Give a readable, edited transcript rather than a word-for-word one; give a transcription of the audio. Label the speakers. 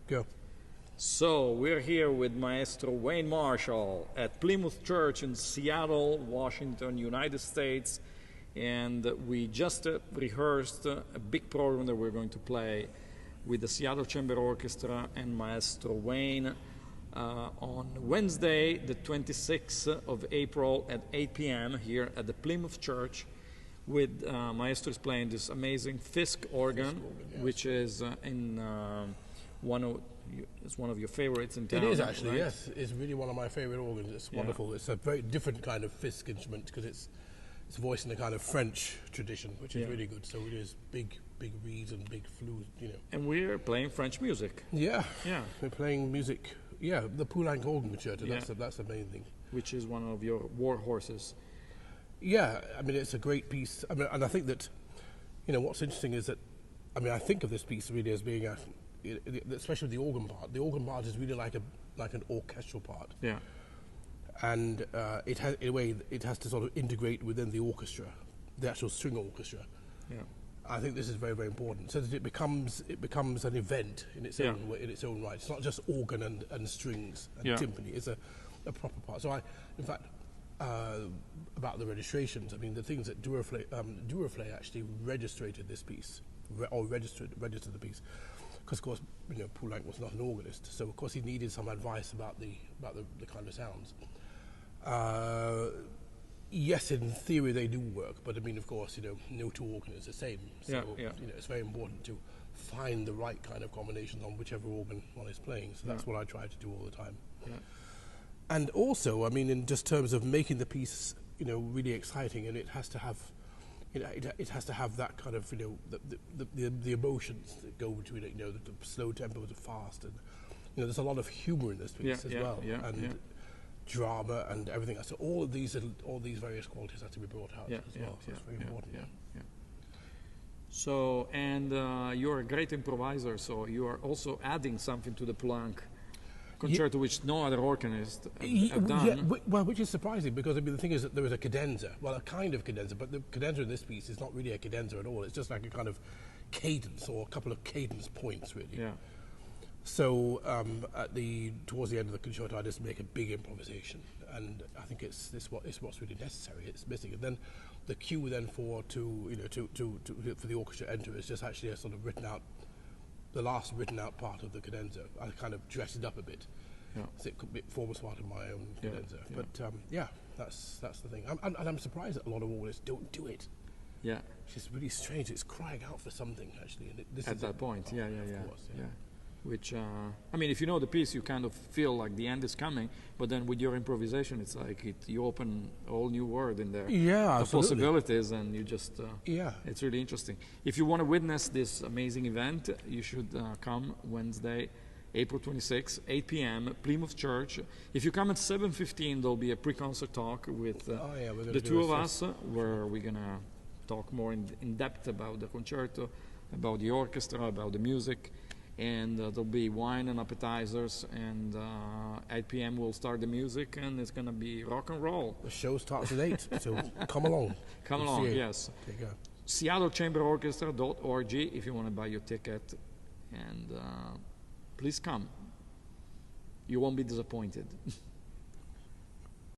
Speaker 1: Go.
Speaker 2: So we're here with Maestro Wayne Marshall at Plymouth Church in Seattle, Washington, United States, and we just rehearsed a big program that we're going to play with the Seattle Chamber Orchestra and Maestro Wayne on Wednesday, the 26th of April at 8 p.m. here at the Plymouth Church. With Maestro is playing this amazing Fisk organ, yes, which is it's one of your favorites in town.
Speaker 1: It is actually,
Speaker 2: right?
Speaker 1: yes. It's really one of my favorite organs. It's wonderful. It's a very different kind of Fisk instrument because it's voiced in a kind of French tradition, which is really good. So it is big reeds and big flutes, you know.
Speaker 2: And we're playing French music.
Speaker 1: Yeah. We're playing music. Yeah, the Poulenc organ concerto.
Speaker 2: Yeah.
Speaker 1: That's the main thing.
Speaker 2: Which is one of your war horses.
Speaker 1: Yeah, I mean it's a great piece. I mean, and I think that, you know, what's interesting is that, I mean, I think of this piece really as being especially the organ part. The organ part is really like an orchestral part.
Speaker 2: Yeah.
Speaker 1: And it has, in a way, it has to sort of integrate within the orchestra, the actual string orchestra. Yeah. I think this is very, very important, so that it becomes an event in its own way, in its own right. It's not just organ and strings and timpani. It's a proper part. So in fact, about the registrations, I mean, the things that Duraflay actually registered this piece, registered the piece, because of course, you know, Poulenc was not an organist, so of course he needed some advice about the kind of sounds. Yes, in theory they do work, but I mean, of course, you know, no two organs is the same. So you know, it's very important to find the right kind of combinations on whichever organ one is playing. So that's what I try to do all the time. Yeah. And also, I mean, in just terms of making the piece, you know, really exciting, and it has to have, you know, it has to have that kind of, you know, the emotions that go between it, you know, the slow tempo, the fast, and you know, there's a lot of humor in this piece as well, and drama and everything else. So all these various qualities have to be brought out as well. So it's very important.
Speaker 2: So, and you're a great improviser, so you are also adding something to the Poulenc concerto, which no other organist have done.
Speaker 1: Yeah, well, which is surprising, because I mean, the thing is that there is a cadenza, well, a kind of cadenza, but the cadenza in this piece is not really a cadenza at all. It's just like a kind of cadence, or a couple of cadence points, really. Yeah. So towards the end of the concerto, I just make a big improvisation, and I think it's what's really necessary. It's missing, and then the cue then for the orchestra to enter is just actually a sort of the last written out part of the cadenza. I kind of dress it up a bit, so it forms part of my own cadenza. But that's the thing, and I'm surprised that a lot of organists don't do it. Yeah, it's just really strange. It's crying out for something, actually. And this
Speaker 2: at that point, of course, Which, I mean, if you know the piece, you kind of feel like the end is coming, but then with your improvisation, it's like you open a whole new world in there.
Speaker 1: Yeah,
Speaker 2: the possibilities, and you just, it's really interesting. If you want to witness this amazing event, you should come Wednesday, April 26, 8 p.m., Plymouth Church. If you come at 7:15, there'll be a pre-concert talk with the two of us, where we're going to talk more in depth about the concerto, about the orchestra, about the music. And there'll be wine and appetizers, and 8 p.m. we'll start the music, and it's going to be rock and roll.
Speaker 1: The show starts at 8, so come along.
Speaker 2: Come along, yes. There you go. SeattleChamberOrchestra.org if you want to buy your ticket, and please come. You won't be disappointed.